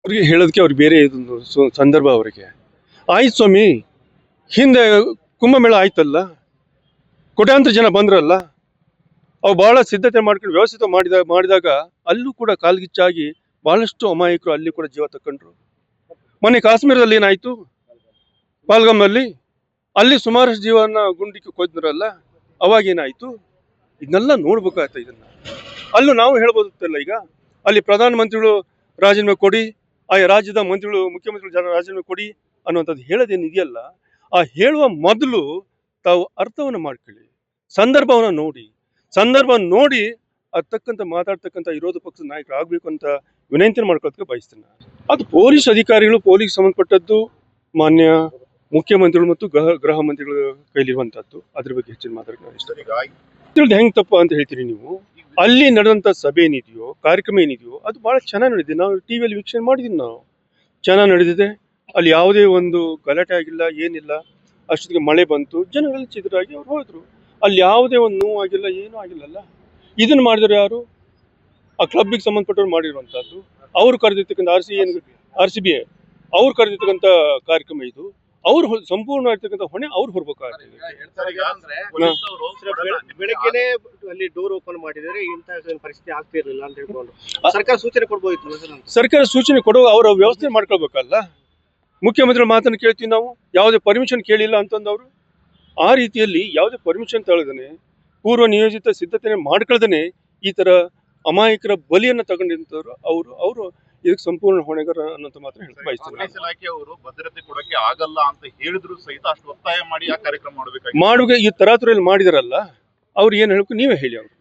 ಅವ್ರಿಗೆ ಹೇಳೋದಕ್ಕೆ ಅವ್ರಿಗೆ ಬೇರೆ ಇದೊಂದು ಸಂದರ್ಭ ಅವರಿಗೆ. ಆಯ್ತು ಸ್ವಾಮಿ, ಹಿಂದೆ ಕುಂಭಮೇಳ ಆಯ್ತಲ್ಲ, ಕೋಟ್ಯಾಂತರ ಜನ ಬಂದ್ರಲ್ಲ, ಅವು ಬಹಳ ಸಿದ್ಧತೆ ಮಾಡ್ಕೊಂಡು ವ್ಯವಸ್ಥಿತ ಮಾಡಿದಾಗ ಅಲ್ಲೂ ಕೂಡ ಕಾಲ್ಗಿಚ್ಚಾಗಿ ಬಹಳಷ್ಟು ಅಮಾಯಕರು ಅಲ್ಲಿ ಕೂಡ ಜೀವ ತಕೊಂಡ್ರು. ಮೊನ್ನೆ ಕಾಶ್ಮೀರದಲ್ಲಿ ಏನಾಯ್ತು, ಪಾಲ್ಗಮ್ನಲ್ಲಿ ಅಲ್ಲಿ ಸುಮಾರಷ್ಟು ಜೀವನ ಗುಂಡಿಕ್ಕೆ ಕೊದ್ರಲ್ಲ, ಅವಾಗೇನಾಯ್ತು? ಇದನ್ನೆಲ್ಲ ನೋಡ್ಬೇಕಾಯ್ತ. ಇದನ್ನ ಅಲ್ಲೂ ನಾವು ಹೇಳ್ಬೋದಿತ್ತಲ್ಲ, ಈಗ ಅಲ್ಲಿ ಪ್ರಧಾನಮಂತ್ರಿಗಳು ರಾಜೀನಾಮೆ ಕೊಡಿ, ಆ ರಾಜ್ಯದ ಮಂತ್ರಿಗಳು ಮುಖ್ಯಮಂತ್ರಿಗಳು ರಾಜೀನಾಮೆ ಕೊಡಿ ಅನ್ನುವಂಥದ್ದು ಹೇಳೋದೇನಿದೆಯಲ್ಲ, ಆ ಹೇಳುವ ಮೊದಲು ತಾವು ಅರ್ಥವನ್ನು ಮಾಡ್ಕೊಳ್ಳಿ, ಸಂದರ್ಭ ನೋಡಿ ಅದಕ್ಕಂತ ಮಾತಾಡ್ತಕ್ಕಂಥ ವಿರೋಧ ಪಕ್ಷದ ನಾಯಕರು ಆಗ್ಬೇಕು ಅಂತ ವಿನಂತಿ ಮಾಡ್ಕೊಳ್ಳೋದಕ್ಕೆ ಬಯಸ್ತೇನೆ. ಅದು ಪೊಲೀಸ್ ಅಧಿಕಾರಿಗಳು, ಪೊಲೀಸ್ ಸಂಬಂಧಪಟ್ಟದ್ದು ಮಾನ್ಯ ಮುಖ್ಯಮಂತ್ರಿಗಳು ಮತ್ತು ಗೃಹ ಮಂತ್ರಿಗಳ ಕೈಲಿರುವಂತದ್ದು. ಅದ್ರ ಬಗ್ಗೆ ಹೆಚ್ಚಿನ ಮಾತಾಡೋದು ಹೆಂಗ್ ತಪ್ಪ ಅಂತ ಹೇಳ್ತೀರಿ ನೀವು? ಅಲ್ಲಿ ನಡೆದಂತ ಸಭೆ ಏನಿದೆಯೋ, ಕಾರ್ಯಕ್ರಮ ಏನಿದೆಯೋ, ಅದು ಬಹಳ ಚೆನ್ನಾಗಿ ನಡೆದಿದೆ. ನಾವು ಟಿವಿಯಲ್ಲಿ ವೀಕ್ಷಣೆ ಮಾಡಿದೀವಿ, ನಾವು ಚೆನ್ನಾಗಿ ನಡೆದಿದೆ. ಅಲ್ಲಿ ಯಾವುದೇ ಒಂದು ಗಲಾಟೆ ಆಗಿಲ್ಲ, ಏನಿಲ್ಲ. ಅಷ್ಟೊತ್ತಿಗೆ ಮಳೆ ಬಂತು, ಜನಗಳೆಲ್ಲ ಚಿದ್ರಾಗಿ ಅವ್ರು ಹೋದ್ರು. ಅಲ್ಲಿ ಯಾವುದೇ ಒಂದು ನೋವು ಆಗಿಲ್ಲ, ಏನೂ ಆಗಿಲ್ಲಲ್ಲ. ಇದನ್ನು ಮಾಡಿದ್ರೆ ಯಾರು? ಆ ಕ್ಲಬ್ಗೆ ಸಂಬಂಧಪಟ್ಟವ್ರು ಮಾಡಿರುವಂತಹದ್ದು. ಅವ್ರು ಕರೆದಿರ್ತಕ್ಕಂಥ RCB ಅವ್ರು ಕರೆದಿರ್ತಕ್ಕಂಥ ಕಾರ್ಯಕ್ರಮ ಇದು. ಅವ್ರು ಸಂಪೂರ್ಣ ಇರ್ತಕ್ಕಂಥ ಹೊಣೆ ಅವ್ರು ಹೊರಬೇಕಾಗ್ತದೆ. ಬೆಳಗ್ಗೆನೆ ಅಲ್ಲಿ ಡೋರ್ ಓಪನ್ ಮಾಡಿದರೆ ಇಂತಹ ಪರಿಸ್ಥಿತಿ ಆಗ್ತಿರ್ಲಿಲ್ಲ ಅಂತ ಹೇಳ್ಕೊಂಡು ಸರ್ಕಾರ ಸೂಚನೆ ಕೊಡಬಹುದಿತ್ತು. ಸರ್ಕಾರ ಸೂಚನೆ ಕೊಡುವ ಅವರ ವ್ಯವಸ್ಥೆ ಮಾಡ್ಕೊಳ್ಬೇಕಲ್ಲ. ಮುಖ್ಯಮಂತ್ರಿಗಳ ಮಾತನ್ನು ಕೇಳ್ತೀವಿ ನಾವು, ಯಾವುದೇ ಪರ್ಮಿಷನ್ ಕೇಳಿಲ್ಲ ಅಂತಂದವರು. ಆ ರೀತಿಯಲ್ಲಿ ಯಾವುದೇ ಪರ್ಮಿಷನ್ ತಗೊಳ್ದೇನೆ, ಪೂರ್ವ ನಿಯೋಜಿತ ಸಿದ್ಧತೆ ಮಾಡ್ಕೊಳ್ದೇನೆ ಈ ತರ ಅಮಾಯಕರ ಬಲಿಯನ್ನು ತಗೊಂಡಿದ್ದವರು ಅವರು ಇದಕ್ಕೆ ಸಂಪೂರ್ಣ ಹೊಣೆಗಾರ ಅನ್ನೋಂತ ಮಾತ್ರ ಹೇಳಕ್ ಬಯಸ್ತೀನಿ. ಇಲಾಖೆಯವರು ಭದ್ರತೆ ಕೊಡಕ್ಕೆ ಆಗಲ್ಲ ಅಂತ ಹೇಳಿದ್ರು ಸಹಿತ ಅಷ್ಟು ಒತ್ತಾಯ ಮಾಡಿ ಆ ಕಾರ್ಯಕ್ರಮ ಮಾಡ್ಬೇಕು. ಈ ತರಾತುರಿಯಲ್ಲಿ ಮಾಡಿದಾರಲ್ಲ, ಅವ್ರು ಏನ್ ಹೇಳ್ಬೇಕು ನೀವೇ ಹೇಳಿ. ಅವ್ರು